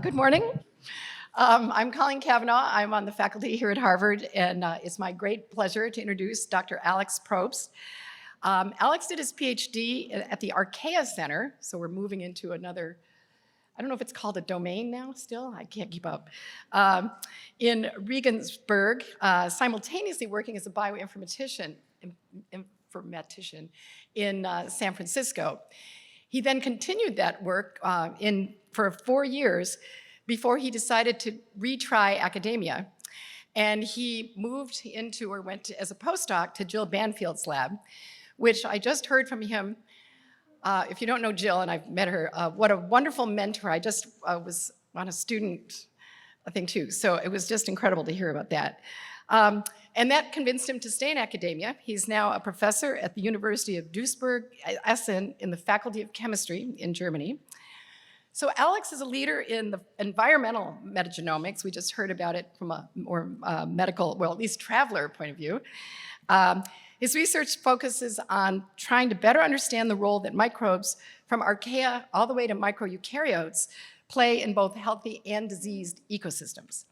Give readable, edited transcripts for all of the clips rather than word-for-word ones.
Good morning. I'm Colleen Cavanaugh. I'm on the faculty here at Harvard, and it's my great pleasure to introduce Dr. Alex Probst. Alex did his PhD at the Archaea Center, so we're moving into another, I don't know if it's called a domain now still, I can't keep up, in Regensburg, simultaneously working as a bioinformatician in San Francisco. He then continued that work for 4 years before he decided to retry academia. And he moved into, or went to, as a postdoc to Jill Banfield's lab, which I just heard from him. If you don't know Jill, and I've met her, what a wonderful mentor. I just was on a student thing too, so it was just incredible to hear about that. And that convinced him to stay in academia. He's now a professor at the University of Duisburg-Essen in the Faculty of Chemistry in Germany. So Alex is a leader in the environmental metagenomics. We just heard about it from a more medical, well, at least traveler point of view. His research focuses on trying to better understand the role that microbes from archaea all the way to microeukaryotes play in both healthy and diseased ecosystems.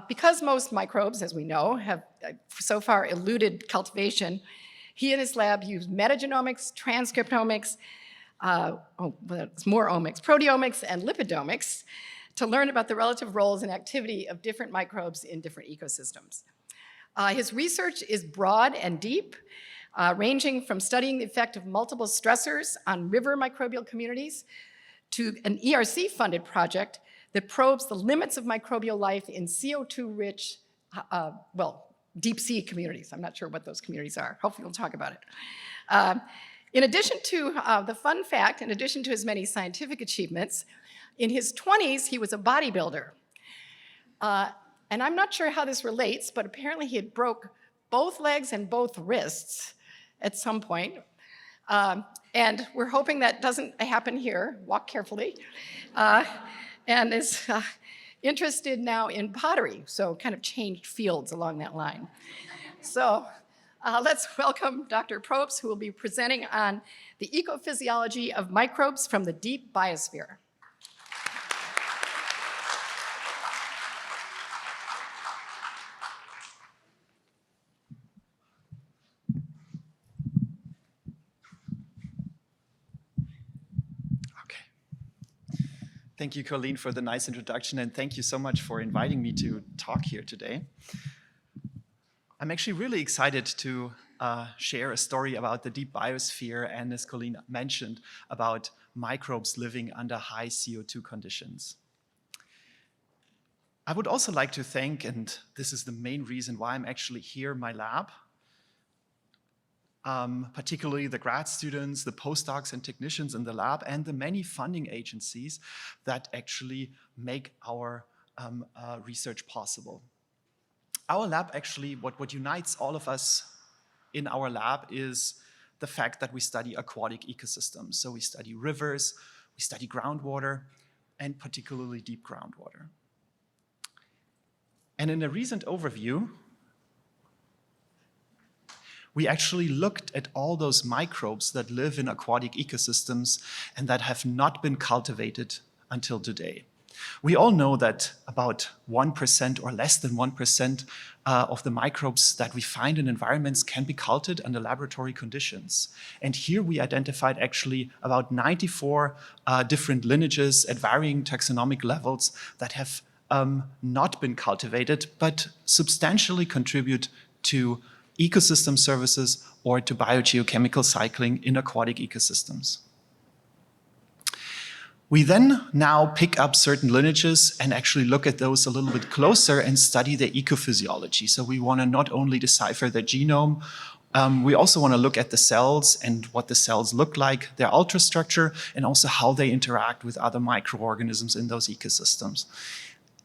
Because most microbes, as we know, have so far eluded cultivation, he and his lab use metagenomics, transcriptomics, it's more omics, proteomics, and lipidomics to learn about the relative roles and activity of different microbes in different ecosystems. His research is broad and deep, ranging from studying the effect of multiple stressors on river microbial communities to an ERC-funded project that probes the limits of microbial life in CO2-rich, deep sea communities. I'm not sure what those communities are. Hopefully we'll talk about it. In addition to the fun fact, in addition to his many scientific achievements, in his 20s, he was a bodybuilder. And I'm not sure how this relates, but apparently he had broke both legs and both wrists at some point. And we're hoping that doesn't happen here. Walk carefully. And is interested now in pottery, so kind of changed fields along that line. So let's welcome Dr. Probst, who will be presenting on the ecophysiology of microbes from the deep biosphere. Thank you, Colleen, for the nice introduction, and thank you so much for inviting me to talk here today. I'm actually really excited to share a story about the deep biosphere and, as Colleen mentioned, about microbes living under high CO2 conditions. I would also like to thank, and this is the main reason why I'm actually here in my lab, particularly the grad students, the postdocs and technicians in the lab, and the many funding agencies that actually make our research possible. Our lab actually, what unites all of us in our lab is the fact that we study aquatic ecosystems. So we study rivers, we study groundwater, and particularly deep groundwater. And in a recent overview, we actually looked at all those microbes that live in aquatic ecosystems and that have not been cultivated until today. We all know that about 1% or less than 1% of the microbes that we find in environments can be cultivated under laboratory conditions. And here we identified actually about 94 different lineages at varying taxonomic levels that have not been cultivated, but substantially contribute to ecosystem services or to biogeochemical cycling in aquatic ecosystems. We then now pick up certain lineages and actually look at those a little bit closer and study their ecophysiology. So we want to not only decipher their genome, we also want to look at the cells and what the cells look like, their ultrastructure, and also how they interact with other microorganisms in those ecosystems.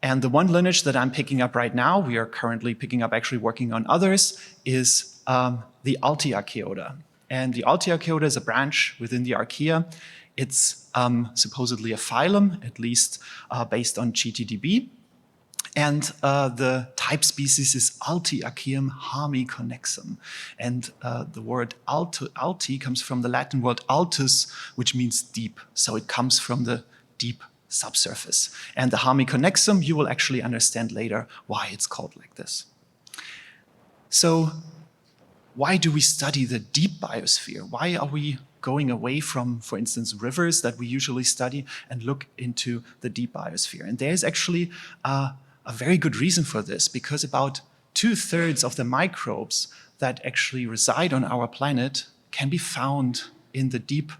And the one lineage that I'm picking up right now, we are currently picking up, actually working on others, is the Ultiarchaeota. And the Ultiarchaeota is a branch within the Archaea. It's supposedly a phylum, at least based on GTDB. And the type species is Ultiarchaeum hemiconnexum. And the word alti comes from the Latin word altus, which means deep. So it comes from the deep subsurface. And the hemiconnexum, you will actually understand later why it's called like this. So why do we study the deep biosphere? Why are we going away from, for instance, rivers that we usually study and look into the deep biosphere? And there's actually a very good reason for this, because about 2/3 of the microbes that actually reside on our planet can be found in the deep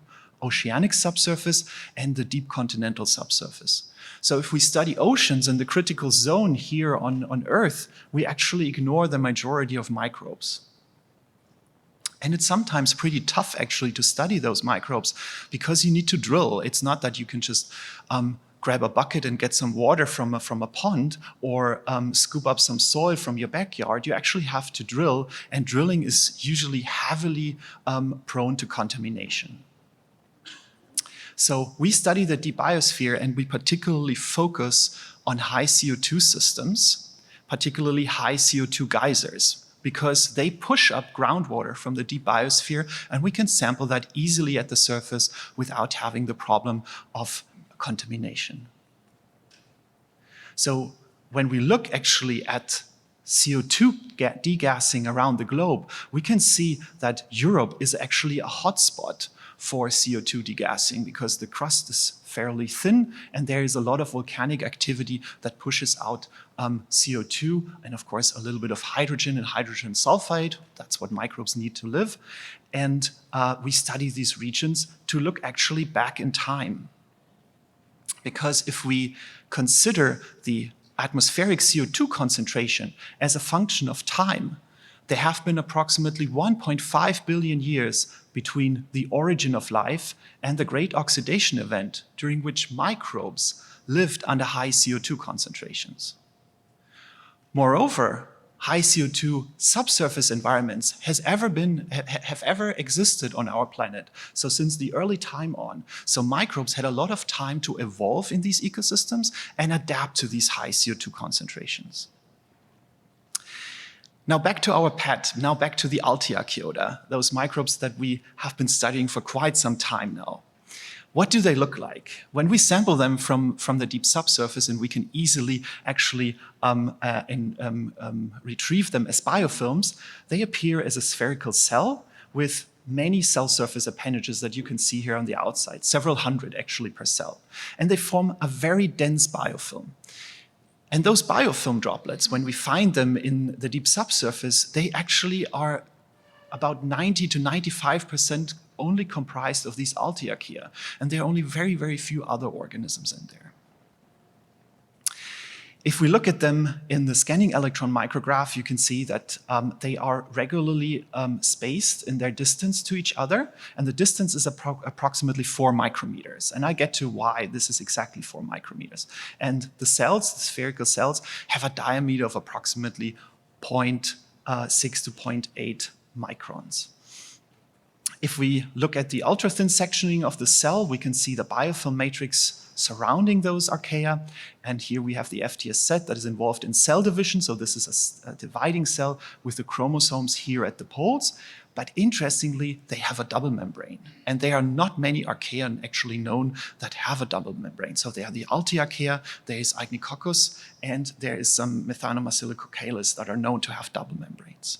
oceanic subsurface and the deep continental subsurface. So if we study oceans in the critical zone here on Earth, we actually ignore the majority of microbes. And it's sometimes pretty tough actually to study those microbes because you need to drill. It's not that you can just grab a bucket and get some water from a pond or scoop up some soil from your backyard. You actually have to drill, and drilling is usually heavily prone to contamination. So we study the deep biosphere, and we particularly focus on high CO2 systems, particularly high CO2 geysers, because they push up groundwater from the deep biosphere, and we can sample that easily at the surface without having the problem of contamination. So when we look actually at CO2 degassing around the globe, we can see that Europe is actually a hotspot for CO2 degassing because the crust is fairly thin and there is a lot of volcanic activity that pushes out CO2 and of course a little bit of hydrogen and hydrogen sulfide. That's what microbes need to live. And we study these regions to look actually back in time. Because if we consider the atmospheric CO2 concentration as a function of time, there have been approximately 1.5 billion years between the origin of life and the Great Oxidation Event, during which microbes lived under high CO2 concentrations. Moreover, high CO2 subsurface environments have ever existed on our planet. So since the early time on. So microbes had a lot of time to evolve in these ecosystems and adapt to these high CO2 concentrations. Now back to our pet, now back to the Archaeota, those microbes that we have been studying for quite some time now. What do they look like? When we sample them from the deep subsurface, and we can easily actually retrieve them as biofilms, they appear as a spherical cell with many cell surface appendages that you can see here on the outside, several hundred actually per cell. And they form a very dense biofilm. And those biofilm droplets, when we find them in the deep subsurface, they actually are about 90 to 95% only comprised of these Archaea. And there are only very, very few other organisms in there. If we look at them in the scanning electron micrograph, you can see that they are regularly spaced in their distance to each other. And the distance is approximately 4 micrometers. And I get to why this is exactly 4 micrometers. And the cells, the spherical cells, have a diameter of approximately 0.6 to 0.8 microns. If we look at the ultra-thin sectioning of the cell, we can see the biofilm matrix surrounding those archaea. And here we have the FTS set that is involved in cell division. So this is a dividing cell with the chromosomes here at the poles. But interestingly, they have a double membrane. And there are not many archaea actually known that have a double membrane. So there are the Archaea, there is Ignicoccus, and there is some Methanomycelicocalis that are known to have double membranes.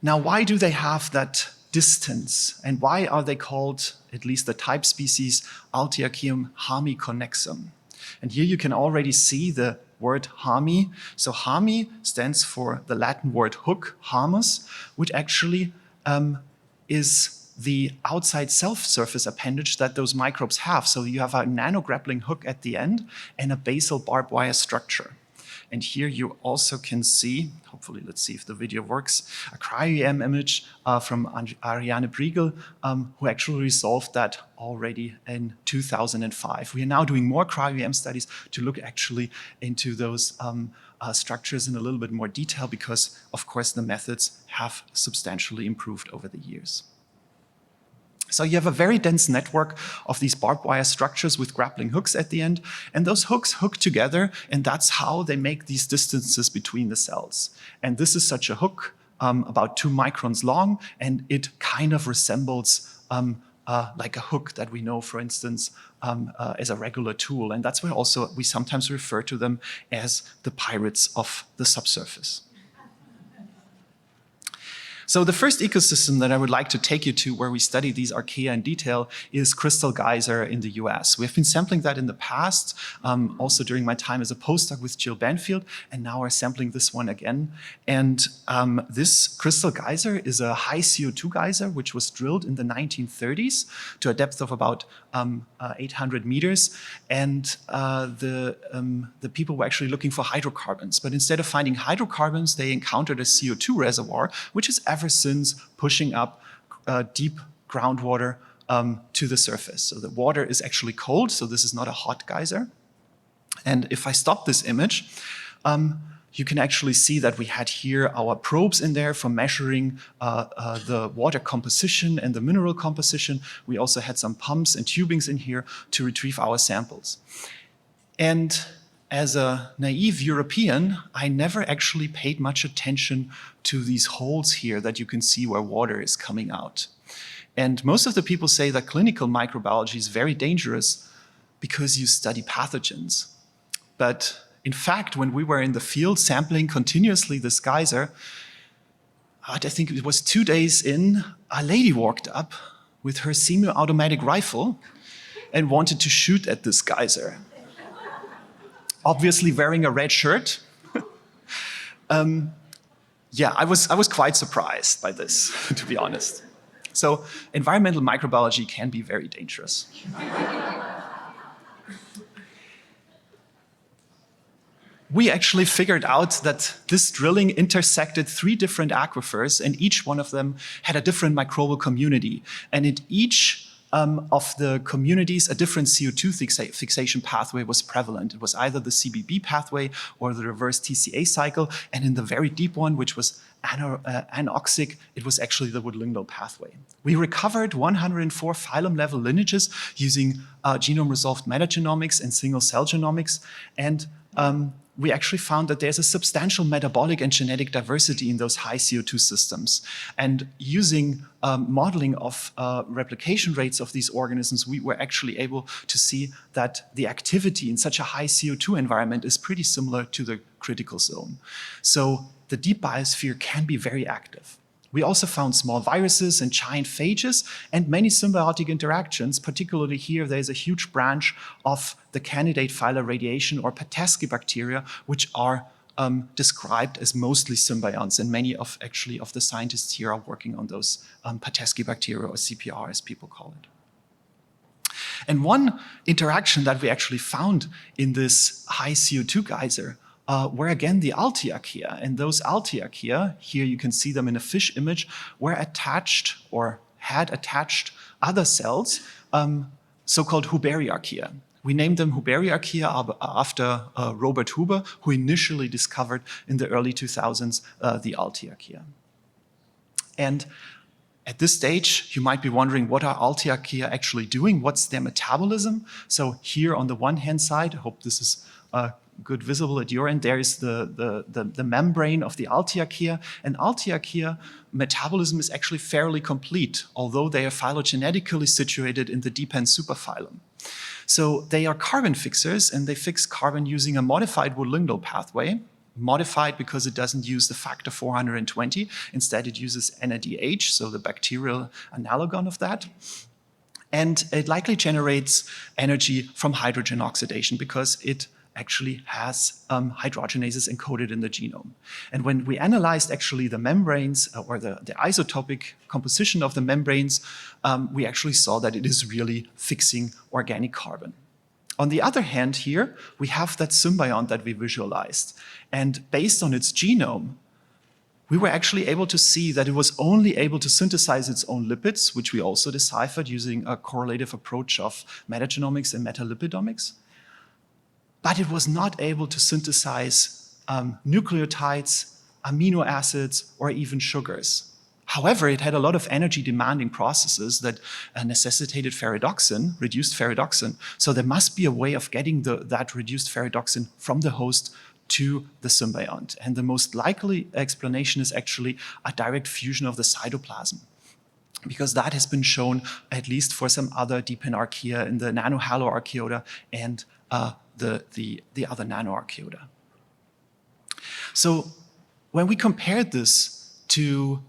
Now, why do they have that distance? And why are they called, at least the type species, Archaeum hemiconnexum? And here you can already see the word hemi. So hemi stands for the Latin word hook, hamus, which actually is the outside self-surface appendage that those microbes have. So you have a nanograppling hook at the end and a basal barbed wire structure. And here you also can see, hopefully let's see if the video works, a cryo-EM image from Ariane Briegel, who actually resolved that already in 2005. We are now doing more cryo-EM studies to look actually into those structures in a little bit more detail because, of course, the methods have substantially improved over the years. So you have a very dense network of these barbed wire structures with grappling hooks at the end, and those hooks hook together, and that's how they make these distances between the cells. And this is such a hook, about 2 microns long, and it kind of resembles like a hook that we know, for instance, as a regular tool. And that's why also we sometimes refer to them as the pirates of the subsurface. So the first ecosystem that I would like to take you to where we study these archaea in detail is Crystal Geyser in the US. We have been sampling that in the past, also during my time as a postdoc with Jill Banfield, and now we're sampling this one again. And this Crystal Geyser is a high CO2 geyser, which was drilled in the 1930s to a depth of about 800 meters. And the people were actually looking for hydrocarbons. But instead of finding hydrocarbons, they encountered a CO2 reservoir, which is ever since pushing up deep groundwater to the surface. So the water is actually cold, so this is not a hot geyser. And if I stop this image, you can actually see that we had here our probes in there for measuring the water composition and the mineral composition. We also had some pumps and tubings in here to retrieve our samples. And as a naive European, I never actually paid much attention to these holes here that you can see where water is coming out. And most of the people say that clinical microbiology is very dangerous because you study pathogens. But in fact, when we were in the field sampling continuously this geyser, I think it was 2 days in, a lady walked up with her semi-automatic rifle and wanted to shoot at this geyser. Obviously wearing a red shirt. Yeah, I was quite surprised by this, to be honest. So environmental microbiology can be very dangerous. We actually figured out that this drilling intersected 3 different aquifers, and each one of them had a different microbial community. And in each of the communities, a different CO2 fixation pathway was prevalent. It was either the CBB pathway or the reverse TCA cycle. And in the very deep one, which was anoxic, it was actually the Wood-Lindow pathway. We recovered 104 phylum-level lineages using genome-resolved metagenomics and single-cell genomics. And we actually found that there's a substantial metabolic and genetic diversity in those high CO2 systems. And using modeling of replication rates of these organisms, we were actually able to see that the activity in such a high CO2 environment is pretty similar to the critical zone. So the deep biosphere can be very active. We also found small viruses and giant phages and many symbiotic interactions. Particularly here, there's a huge branch of the candidate phyla radiation or Pataski bacteria, which are described as mostly symbionts. And many of the scientists here are working on those Pataski bacteria, or CPR as people call it. And one interaction that we actually found in this high CO2 geyser were again the Alti-archaea. And those Alti-archaea, here you can see them in a fish image, were attached or had attached other cells, so-called Huberi-archaea. We named them Huberi-archaea after Robert Huber, who initially discovered in the early 2000s the Alti-archaea. And at this stage, you might be wondering, what are Alti-archaea actually doing? What's their metabolism? So here on the one hand side, I hope this is good visible at your end, there is the membrane of the Alti-archaea. And Alti-archaea metabolism is actually fairly complete, although they are phylogenetically situated in the dependent superphylum. So they are carbon fixers, and they fix carbon using a modified Wood-Lindow pathway. Modified because it doesn't use the factor 420. Instead, it uses NADH, so the bacterial analogon of that. And it likely generates energy from hydrogen oxidation because it actually has hydrogenases encoded in the genome. And when we analyzed actually the membranes or the isotopic composition of the membranes, we actually saw that it is really fixing organic carbon. On the other hand here, we have that symbiont that we visualized. And based on its genome, we were actually able to see that it was only able to synthesize its own lipids, which we also deciphered using a correlative approach of metagenomics and metalipidomics. But it was not able to synthesize nucleotides, amino acids, or even sugars. However, it had a lot of energy-demanding processes that necessitated ferredoxin, reduced ferredoxin. So there must be a way of getting that reduced ferredoxin from the host to the symbiont. And the most likely explanation is actually a direct fusion of the cytoplasm. because that has been shown at least for some other deep-end archaea in the nanohaloarchaeota and the other nanoarchaeota. So when we compared this to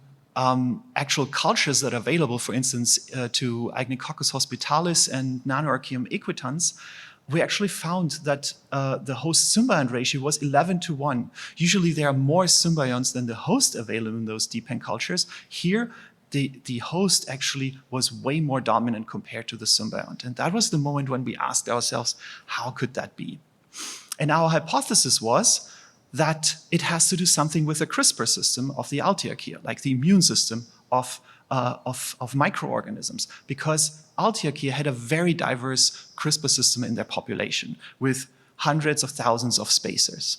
actual cultures that are available, for instance, to Aignecoccus hospitalis and Nanoarchaeum equitans, we actually found that the host symbiont ratio was 11:1. Usually there are more symbionts than the host available in those deep-end cultures. Here, the host actually was way more dominant compared to the symbiont. And that was the moment when we asked ourselves, how could that be? And our hypothesis was that it has to do something with the CRISPR system of the Altiarchaea, like the immune system of microorganisms, because Altiarchaea had a very diverse CRISPR system in their population with hundreds of thousands of spacers.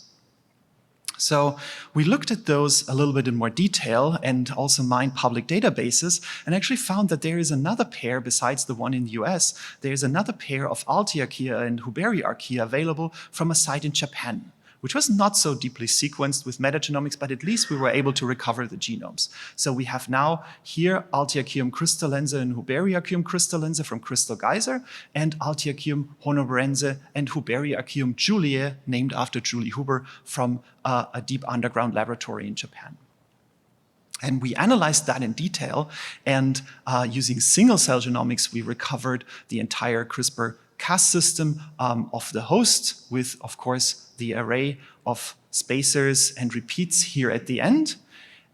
So we looked at those a little bit in more detail and also mined public databases and actually found that there is another pair besides the one in the US. There is another pair of Altiarchaea and Huberiarchaea available from a site in Japan, which was not so deeply sequenced with metagenomics, but at least we were able to recover the genomes. So we have now here Altiarchaeum crystallense and Huberiarchaeum crystallense from Crystal Geyser, and Altiarchaeum honorarense and Huberiarchaeum juliae, named after Julie Huber, from a deep underground laboratory in Japan. And we analyzed that in detail, and using single-cell genomics, we recovered the entire CRISPR-Cas system of the host with, of course, the array of spacers and repeats here at the end.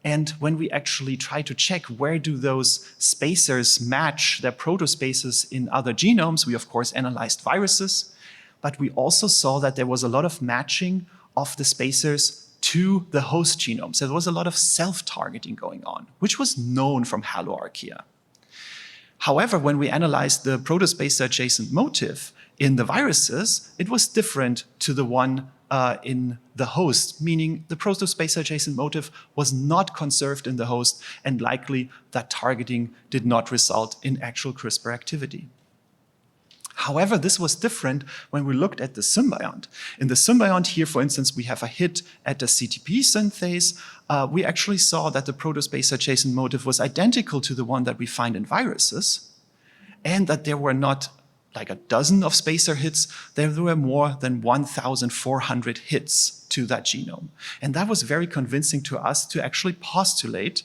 And when we actually try to check where do those spacers match their protospaces in other genomes, we of course analyzed viruses, but we also saw that there was a lot of matching of the spacers to the host genome. So there was a lot of self-targeting going on, which was known from Haloarchaea. However, when we analyzed the protospacer adjacent motif in the viruses, it was different to the one in the host, meaning the protospacer adjacent motif was not conserved in the host, and likely that targeting did not result in actual CRISPR activity. However, this was different when we looked at the symbiont. In the symbiont here, for instance, we have a hit at the CTP synthase. We actually saw that the protospacer adjacent motif was identical to the one that we find in viruses, and that there were not like a dozen of spacer hits, there were more than 1,400 hits to that genome. And that was very convincing to us to actually postulate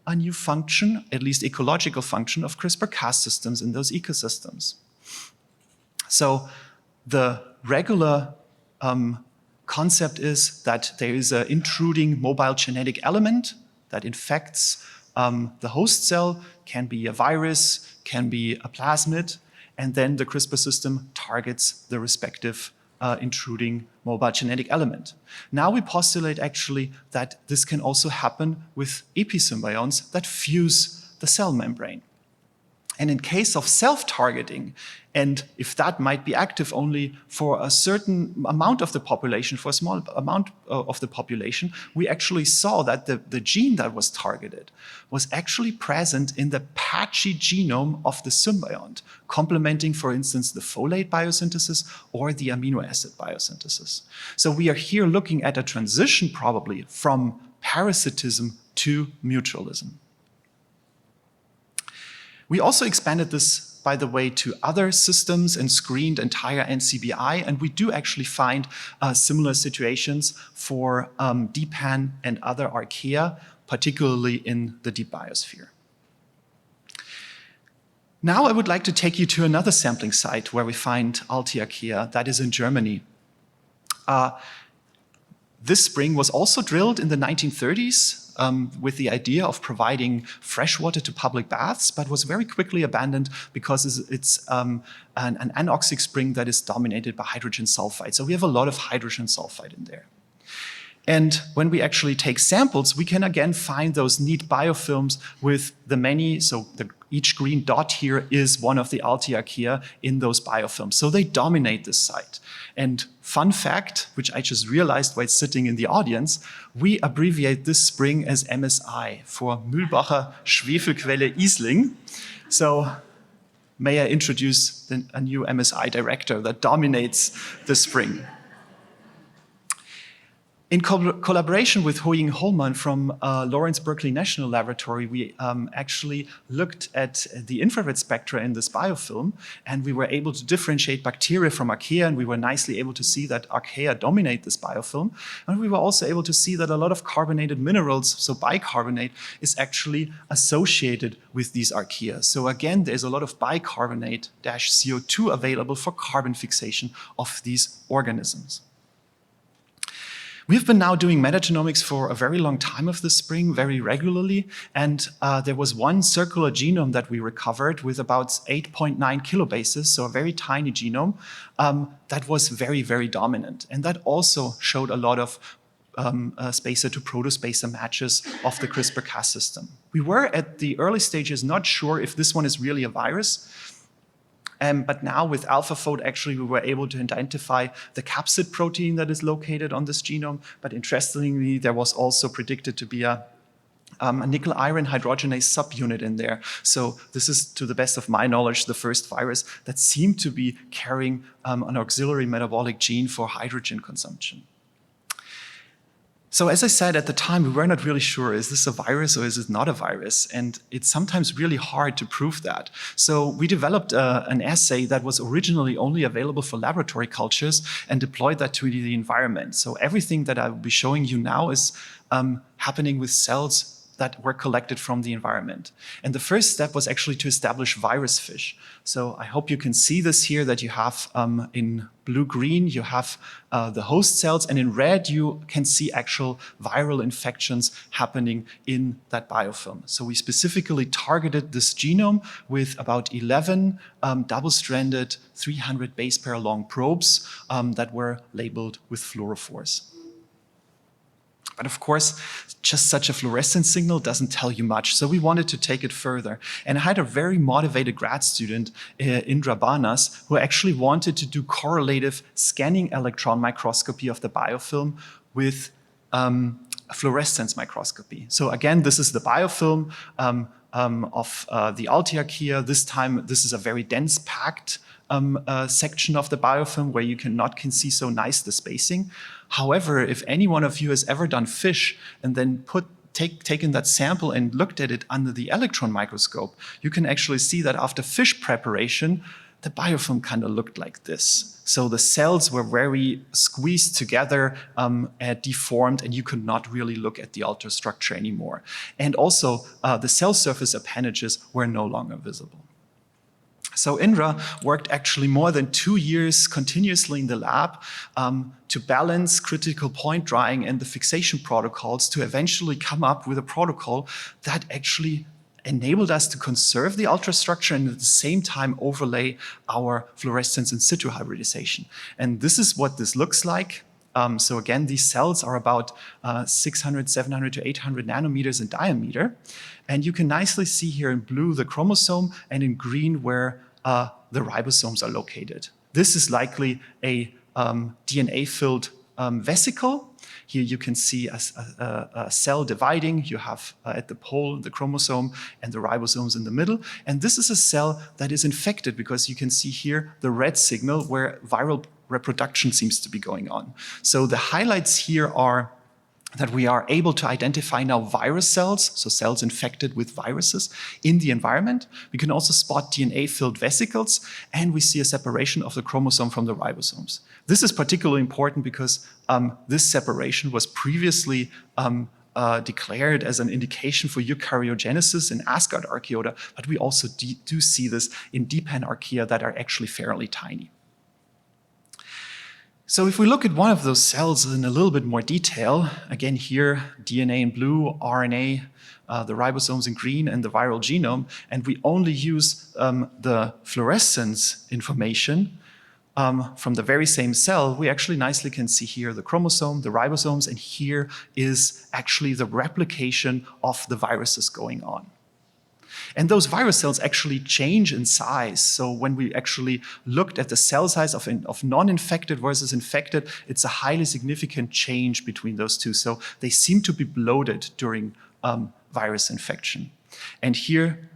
a new function, at least ecological function, of CRISPR-Cas systems in those ecosystems. So the regular concept is that there is an intruding mobile genetic element that infects the host cell, can be a virus, can be a plasmid, and then the CRISPR system targets the respective intruding mobile genetic element. Now we postulate actually that this can also happen with episymbionts that fuse the cell membrane. And in case of self-targeting, and if that might be active only for a certain amount of the population, for a small amount of the population, we actually saw that the gene that was targeted was actually present in the patchy genome of the symbiont, complementing, for instance, the folate biosynthesis or the amino acid biosynthesis. So we are here looking at a transition probably from parasitism to mutualism. We also expanded this, by the way, to other systems and screened entire NCBI, and we do actually find similar situations for DPAN and other archaea, particularly in the deep biosphere. Now I would like to take you to another sampling site where we find Altiarchaea, that is in Germany. This spring was also drilled in the 1930s. With the idea of providing fresh water to public baths, but was very quickly abandoned because it's an anoxic spring that is dominated by hydrogen sulfide. So we have a lot of hydrogen sulfide in there. And when we actually take samples, we can again find those neat biofilms with the many, so each green dot here is one of the Altiarchaea in those biofilms. So they dominate this site. And fun fact, which I just realized while sitting in the audience, we abbreviate this spring as MSI for Mühlbacher Schwefelquelle Isling. So may I introduce a new MSI director that dominates the spring. In collaboration with Ho-Ying Holman from Lawrence Berkeley National Laboratory, we actually looked at the infrared spectra in this biofilm, and we were able to differentiate bacteria from archaea, and we were nicely able to see that archaea dominate this biofilm. And we were also able to see that a lot of carbonated minerals, so bicarbonate, is actually associated with these archaea. So again, there's a lot of bicarbonate-CO2 available for carbon fixation of these organisms. We've been now doing metagenomics for a very long time of the spring, very regularly, and there was one circular genome that we recovered with about 8.9 kilobases, so a very tiny genome, that was very, very dominant. And that also showed a lot of spacer to protospacer matches of the CRISPR-Cas system. We were at the early stages not sure if this one is really a virus. But now with AlphaFold, actually, we were able to identify the capsid protein that is located on this genome. But interestingly, there was also predicted to be a nickel-iron hydrogenase subunit in there. So this is, to the best of my knowledge, the first virus that seemed to be carrying an auxiliary metabolic gene for hydrogen consumption. So as I said at the time, we were not really sure, is this a virus or is it not a virus? And it's sometimes really hard to prove that. So we developed an assay that was originally only available for laboratory cultures and deployed that to the environment. So everything that I will be showing you now is happening with cells that were collected from the environment. And the first step was actually to establish virus fish. So I hope you can see this here, that you have in blue-green, you have the host cells, and in red, you can see actual viral infections happening in that biofilm. So we specifically targeted this genome with about 11 double-stranded 300 base pair long probes that were labeled with fluorophores. But of course, just such a fluorescence signal doesn't tell you much. So we wanted to take it further. And I had a very motivated grad student, Indra Banas, who actually wanted to do correlative scanning electron microscopy of the biofilm with fluorescence microscopy. So again, this is the biofilm of the Altiarchaea. This time, this is a very dense packed section of the biofilm where you can see so nice the spacing. However, if any one of you has ever done fish and then taken that sample and looked at it under the electron microscope, you can actually see that after fish preparation, the biofilm kind of looked like this. So the cells were very squeezed together, deformed, and you could not really look at the ultrastructure anymore. And also, the cell surface appendages were no longer visible. So Indra worked actually more than 2 years continuously in the lab to balance critical point drying and the fixation protocols to eventually come up with a protocol that actually enabled us to conserve the ultrastructure and at the same time overlay our fluorescence in situ hybridization. And this is what this looks like. So again, these cells are about 600, 700 to 800 nanometers in diameter. And you can nicely see here in blue the chromosome and in green where the ribosomes are located. This is likely a DNA-filled vesicle. Here you can see a cell dividing. You have at the pole the chromosome and the ribosomes in the middle. And this is a cell that is infected because you can see here the red signal where viral reproduction seems to be going on. So the highlights here are that we are able to identify now virus cells, so cells infected with viruses in the environment. We can also spot DNA-filled vesicles, and we see a separation of the chromosome from the ribosomes. This is particularly important because this separation was previously declared as an indication for eukaryogenesis in Asgard archaeota, but we also do see this in depan archaea that are actually fairly tiny. So if we look at one of those cells in a little bit more detail, again here, DNA in blue, RNA, the ribosomes in green, and the viral genome, and we only use the fluorescence information from the very same cell, we actually nicely can see here the chromosome, the ribosomes, and here is actually the replication of the viruses going on. And those virus cells actually change in size. So when we actually looked at the cell size of non-infected versus infected, it's a highly significant change between those two. So they seem to be bloated during virus infection. And here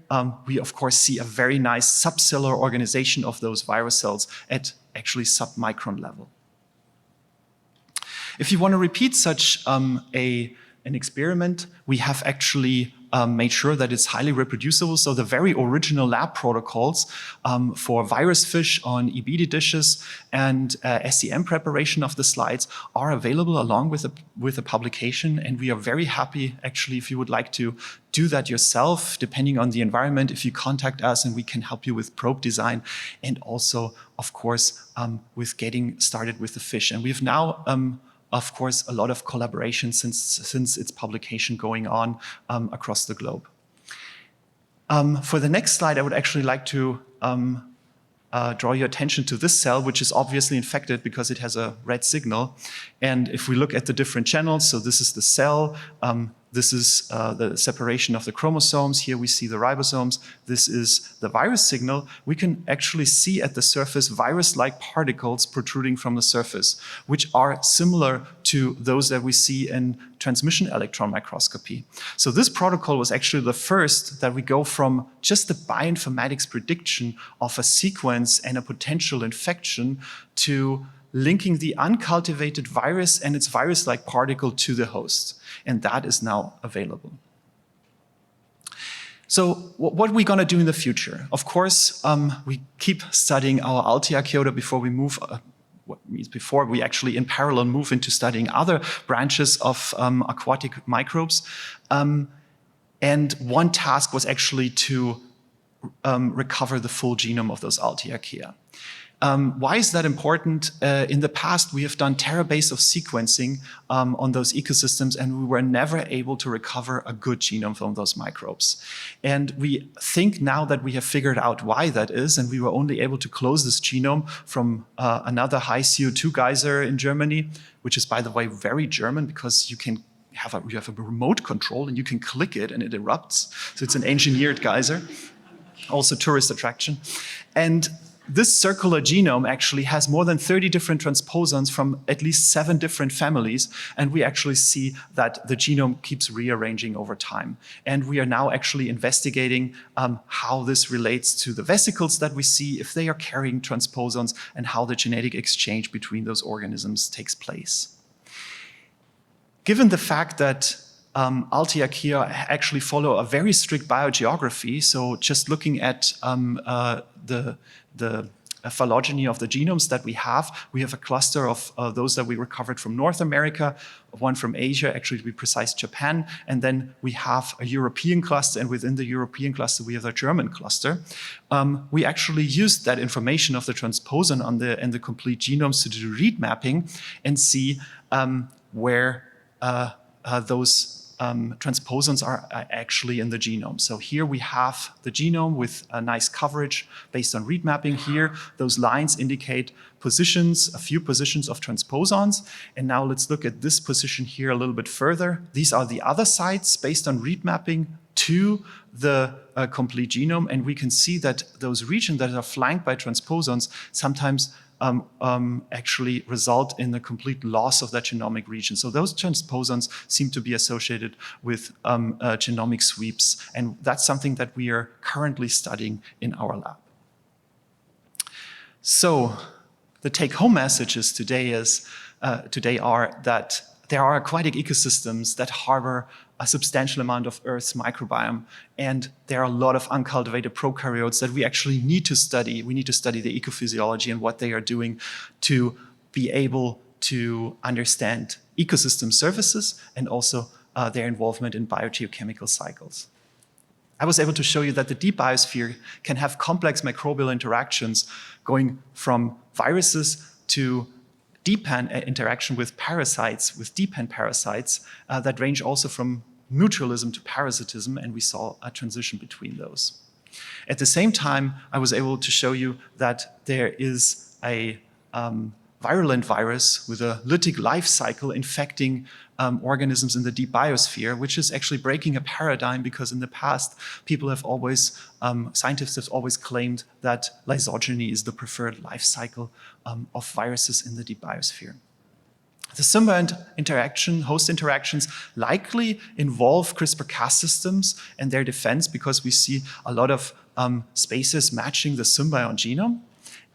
we, of course, see a very nice subcellular organization of those virus cells at actually submicron level. If you want to repeat such an experiment, we have actually made sure that it's highly reproducible. So the very original lab protocols for virus fish on EBD dishes and SEM preparation of the slides are available along with the publication. And we are very happy, actually, if you would like to do that yourself, depending on the environment, if you contact us and we can help you with probe design and also, of course, with getting started with the fish. And we've now of course, a lot of collaboration since its publication going on across the globe. For the next slide, I would actually like to draw your attention to this cell, which is obviously infected because it has a red signal. And if we look at the different channels, so this is the cell, this is the separation of the chromosomes. Here we see the ribosomes. This is the virus signal. We can actually see at the surface virus-like particles protruding from the surface, which are similar to those that we see in transmission electron microscopy. So this protocol was actually the first that we go from just the bioinformatics prediction of a sequence and a potential infection to linking the uncultivated virus and its virus-like particle to the host. And that is now available. So what are we going to do in the future? Of course, we keep studying our Altearchaeota before we move, what means before we actually in parallel move into studying other branches of aquatic microbes. And one task was actually to recover the full genome of those Altearchaea. Why is that important? In the past, we have done terabase of sequencing on those ecosystems, and we were never able to recover a good genome from those microbes. And we think now that we have figured out why that is, and we were only able to close this genome from another high CO2 geyser in Germany, which is, by the way, very German because you have a remote control and you can click it and it erupts. So it's an engineered geyser, also tourist attraction. And this circular genome actually has more than 30 different transposons from at least 7 different families, and we actually see that the genome keeps rearranging over time. And we are now actually investigating how this relates to the vesicles that we see, if they are carrying transposons, and how the genetic exchange between those organisms takes place. Given the fact that Altearchaea actually follow a very strict biogeography, so just looking at the phylogeny of the genomes that we have a cluster of those that we recovered from North America, one from Asia, actually to be precise, Japan, and then we have a European cluster, and within the European cluster we have a German cluster. We actually used that information of the transposon and the complete genomes to do read mapping and see where those transposons are actually in the genome. So here we have the genome with a nice coverage based on read mapping here. Those lines indicate positions, a few positions of transposons. And now let's look at this position here a little bit further. These are the other sites based on read mapping to the complete genome. And we can see that those regions that are flanked by transposons sometimes actually result in the complete loss of that genomic region. So those transposons seem to be associated with genomic sweeps, and that's something that we are currently studying in our lab. So the take-home messages today are that there are aquatic ecosystems that harbor a substantial amount of Earth's microbiome, and there are a lot of uncultivated prokaryotes that we actually need to study. We need to study the ecophysiology and what they are doing to be able to understand ecosystem services and also their involvement in biogeochemical cycles. I was able to show you that the deep biosphere can have complex microbial interactions going from viruses to deep interaction with parasites, with dependent parasites that range also from mutualism to parasitism, and we saw a transition between those. At the same time, I was able to show you that there is a virulent virus with a lytic life cycle infecting organisms in the deep biosphere, which is actually breaking a paradigm because in the past, scientists have always claimed that lysogeny is the preferred life cycle of viruses in the deep biosphere. The symbiont interaction, host interactions likely involve CRISPR-Cas systems and their defense because we see a lot of spaces matching the symbiont genome.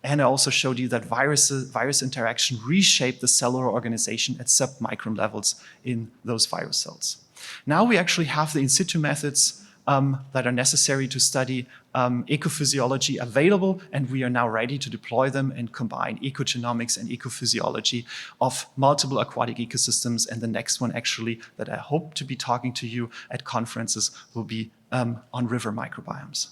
And I also showed you that virus interaction reshape the cellular organization at submicron levels in those virus cells. Now we actually have the in situ methods that are necessary to study ecophysiology available, and we are now ready to deploy them and combine ecogenomics and ecophysiology of multiple aquatic ecosystems. And the next one actually that I hope to be talking to you at conferences will be on river microbiomes.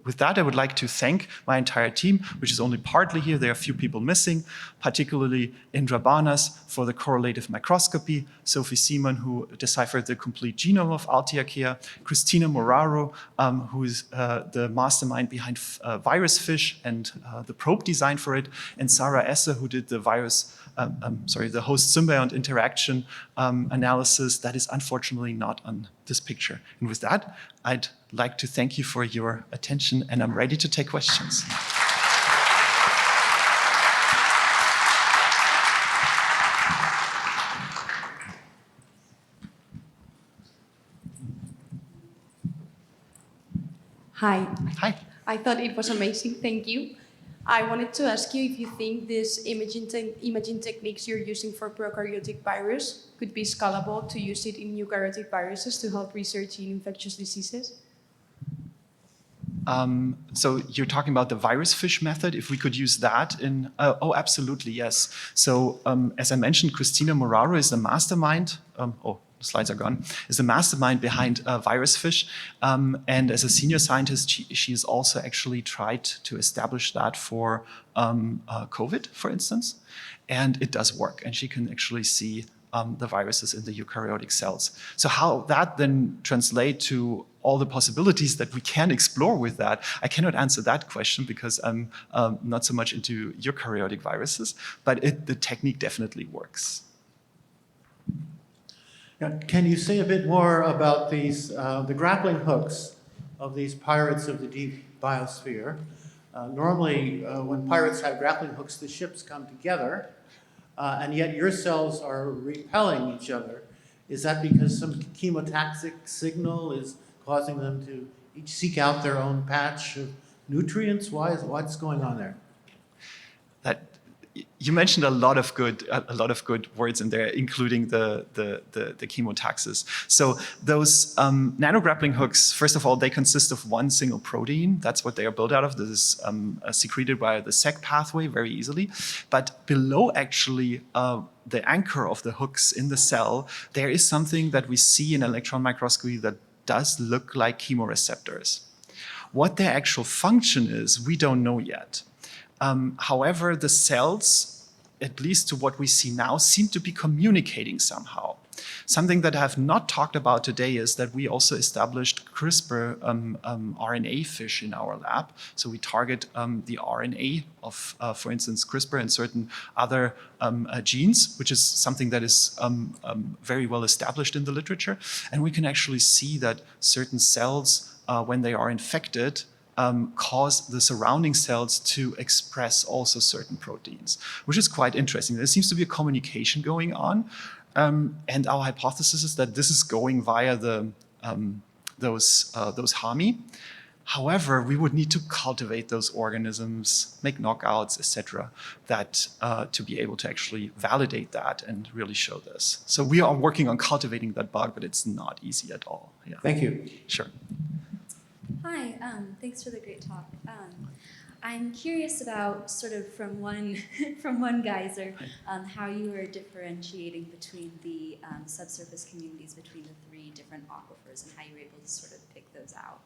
With that, I would like to thank my entire team, which is only partly here. There are a few people missing, particularly Indra Banas for the correlative microscopy, Sophie Simon, who deciphered the complete genome of Altiacea, Christina Moraro, who is the mastermind behind virus fish and the probe design for it, and Sarah Esser, who did the the host-symbiont interaction analysis that is unfortunately not on this picture. And with that, I'd like to thank you for your attention, and I'm ready to take questions. Hi. Hi. I thought it was amazing. Thank you. I wanted to ask you if you think these imaging techniques you're using for prokaryotic virus could be scalable to use it in eukaryotic viruses to help research in infectious diseases? So you're talking about the virus fish method, if we could use that in, oh, absolutely, yes. So as I mentioned, Christina Moraro is the mastermind, the slides are gone, is the mastermind behind virus fish. And as a senior scientist, she has also actually tried to establish that for COVID, for instance. And it does work, and she can actually see the viruses in the eukaryotic cells. So how that then translate to all the possibilities that we can explore with that, I cannot answer that question because I'm not so much into eukaryotic viruses, but the technique definitely works. Now, can you say a bit more about these, the grappling hooks of these pirates of the deep biosphere? Normally, when pirates have grappling hooks, the ships come together, and yet your cells are repelling each other. Is that because some chemotaxic signal is causing them to each seek out their own patch of nutrients? What's going on there? You mentioned a lot of good words in there, including the chemotaxis. So those nanograppling hooks, first of all, they consist of one single protein. That's what they are built out of. This is secreted by the SEC pathway very easily. But below actually the anchor of the hooks in the cell, there is something that we see in electron microscopy that does look like chemoreceptors. What their actual function is, we don't know yet. However, the cells, at least to what we see now, seem to be communicating somehow. Something that I have not talked about today is that we also established CRISPR RNA fish in our lab. So we target the RNA of, for instance, CRISPR and certain other genes, which is something that is very well established in the literature. And we can actually see that certain cells, when they are infected, cause the surrounding cells to express also certain proteins, which is quite interesting. There seems to be a communication going on, and our hypothesis is that this is going via those HAMI. However, we would need to cultivate those organisms, make knockouts, etc., that to be able to actually validate that and really show this. So we are working on cultivating that bug, but it's not easy at all. Yeah. Thank you. Sure. Hi, thanks for the great talk. I'm curious about sort of from one geyser, how you are differentiating between the subsurface communities between the three different aquifers and how you were able to sort of pick those out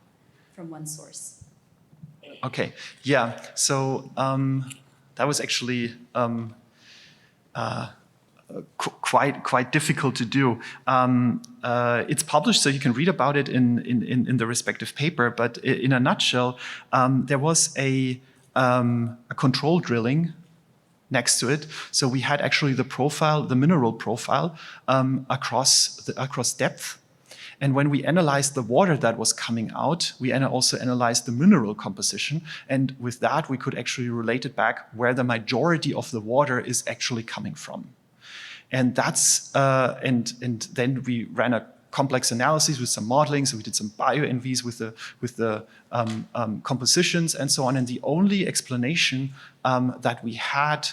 from one source. Okay, yeah, so that was actually quite difficult to do. It's published, so you can read about it in the respective paper. But in a nutshell, there was a control drilling next to it. So we had actually the profile, the mineral profile, across depth. And when we analyzed the water that was coming out, we also analyzed the mineral composition. And with that, we could actually relate it back where the majority of the water is actually coming from. And that's and then we ran a complex analyses with some modeling. So we did some bio-NVs with the compositions and so on. And the only explanation that we had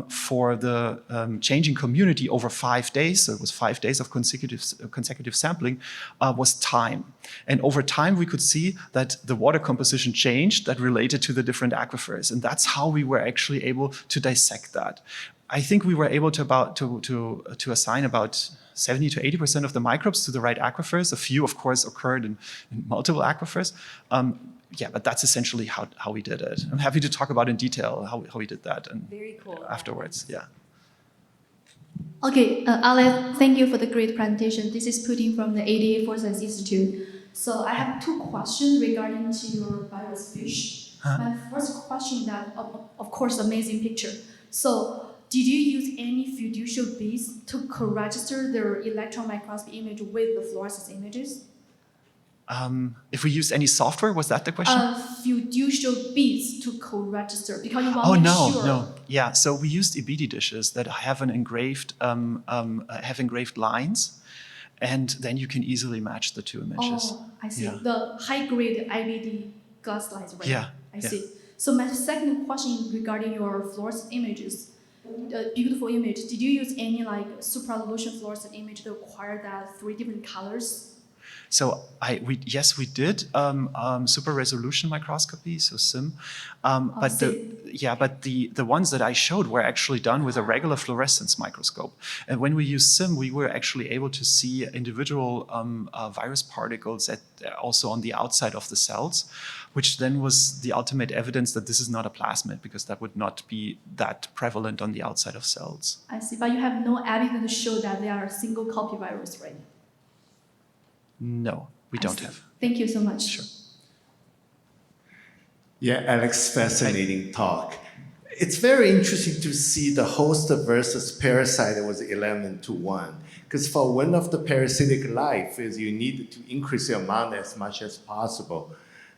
for the changing community over 5 days, so it was 5 days of consecutive sampling, was time. And over time, we could see that the water composition changed that related to the different aquifers. And that's how we were actually able to dissect that. I think we were able to assign about 70 to 80% of the microbes to the right aquifers. A few, of course, occurred in multiple aquifers. Yeah, but that's essentially how we did it. I'm happy to talk about in detail how we did that and Very cool. afterwards. Yeah. Okay, Alex, thank you for the great presentation. This is Putin from the ADA Foresight Institute. So I have 2 questions regarding to your virus fish. My first question that, of course, amazing picture. So did you use any fiducial beads to co-register their electron microscopy image with the fluorescence images? If we used any software, was that the question? Fiducial beads to co-register because you want to make sure. No. Yeah, so we used EBD dishes that have an engraved, have engraved lines, and then you can easily match the 2 images. Oh, I see. Yeah. The high-grade IBD glass slides, right? Yeah. I see. So my second question regarding your fluorescent images, beautiful image. Did you use any like supra-resolution fluorescent image to acquire that 3 different colors? So yes, we did super resolution microscopy, so SIM. But the ones that I showed were actually done with a regular fluorescence microscope. And when we used SIM, we were actually able to see individual virus particles also on the outside of the cells, which then was the ultimate evidence that this is not a plasmid, because that would not be that prevalent on the outside of cells. I see. But you have no evidence to show that they are a single copy virus, right? No, we don't have. Thank you so much. Sure. Yeah, Alex, fascinating talk. It's very interesting to see the host versus parasite that was 11 to 1. Because for one of the parasitic life is you need to increase the amount as much as possible.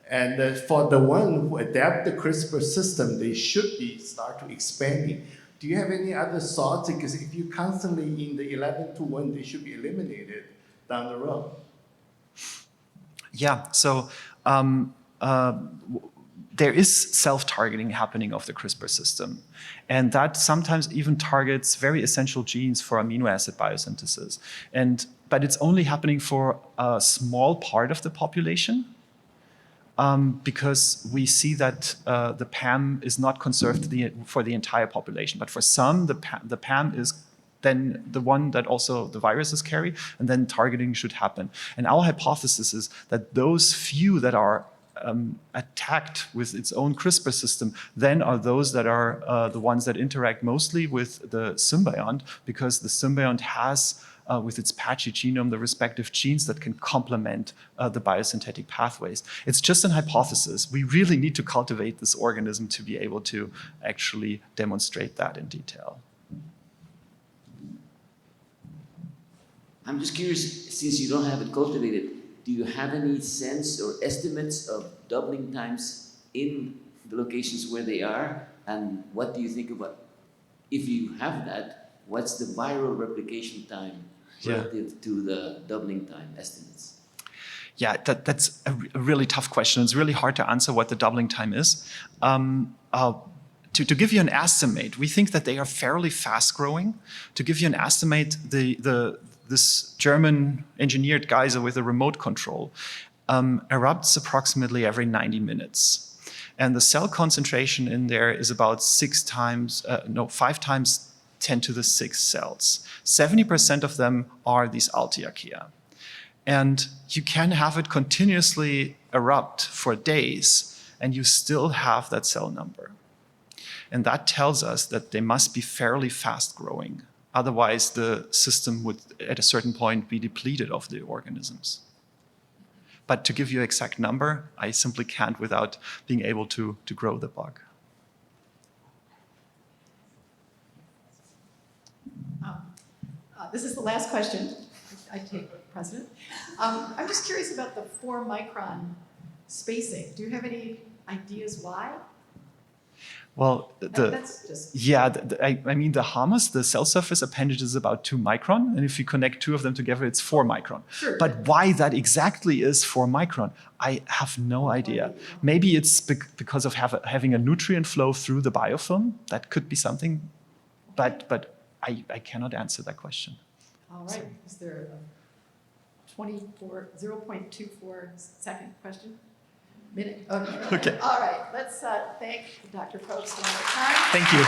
And for the one who adapt the CRISPR system, they should start to expanding. Do you have any other thoughts? Because if you constantly in the 11 to 1, they should be eliminated down the road. Yeah, so there is self-targeting happening of the CRISPR system. And that sometimes even targets very essential genes for amino acid biosynthesis. But it's only happening for a small part of the population because we see that the PAM is not conserved for the entire population. But for some, the PAM is then the one that also the viruses carry, and then targeting should happen. And our hypothesis is that those few that are attacked with its own CRISPR system then are those that are the ones that interact mostly with the symbiont, because the symbiont has with its patchy genome the respective genes that can complement the biosynthetic pathways. It's just an hypothesis. We really need to cultivate this organism to be able to actually demonstrate that in detail. I'm just curious, since you don't have it cultivated, do you have any sense or estimates of doubling times in the locations where they are? And what do you think about, if you have that, what's the viral replication time relative to the doubling time estimates? Yeah, that's a really tough question. It's really hard to answer what the doubling time is. To give you an estimate, we think that they are fairly fast growing. To give you an estimate, this German engineered geyser with a remote control erupts approximately every 90 minutes. And the cell concentration in there is about 5 times 10 to the 6 cells. 70% of them are these Altiachia. And you can have it continuously erupt for days, and you still have that cell number. And that tells us that they must be fairly fast growing. Otherwise, the system would, at a certain point, be depleted of the organisms. But to give you an exact number, I simply can't without being able to grow the bug. This is the last question. I take President. I'm just curious about the 4-micron spacing. Do you have any ideas why? Well, That's just yeah, I mean, the humus, the cell surface appendage is about 2 micron. And if you connect two of them together, it's 4 micron. Sure. But why that exactly is 4 micron, I have no idea. Maybe it's because of having a nutrient flow through the biofilm. That could be something. But I cannot answer that question. all right. Is there a 0.24 second question? Minute? Okay. Okay. All right. Let's thank Dr. Probst one more time. Thank you.